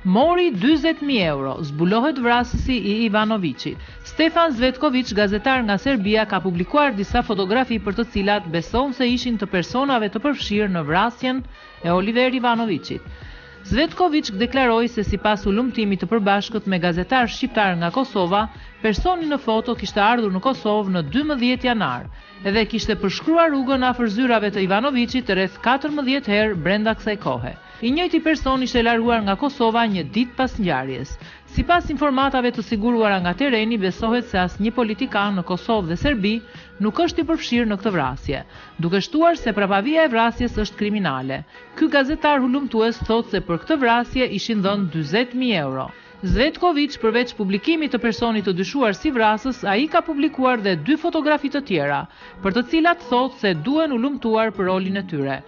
Mori 40.000 euro, zbulohet vrasësi i Ivanovićit. Stefan Zvetković, gazetar nga Serbia, ka publikuar disa fotografi për të cilat beson se ishin të personave të përfshirë në vrasjen e Oliver Ivanovićit. Zvetković deklaroi se sipas ulëmtimit të përbashkët me gazetar shqiptar nga Kosova, personi në foto kishte ardhur në Kosovë në 12 janar edhe kishte përshkruar rrugën afër zyrave të Ivanovićit rreth 14 herë brenda kësaj kohe. I njëjti person ishte larguar nga Kosova një ditë pas ngjarjes. Sipas informatave të siguruara nga tereni, besohet se asnjë politikan në Kosovë dhe Serbi nuk është i përfshirë në këtë vrasje, duke shtuar se prapavia e vrasjes është kriminale. Ky gazetar hulumtues thotë se për këtë vrasje ishin dhënë 40.000 euro. Zvetković, përveç publikimit të personit të dyshuar si vrasës, ai ka publikuar dhe 2 fotografi të tjera, për të cilat thotë se duhen ulumtuar për rolin e tyre.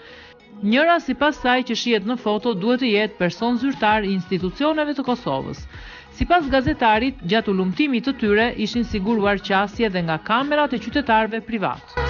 Njëra sipas saj që shihet në foto duhet të jetë person zyrtar i institucioneve të Kosovës. Sipas gazetarit, gjatë ulumtimit të tyre ishin siguruar qasje dhe nga kamerat e qytetarëve privat.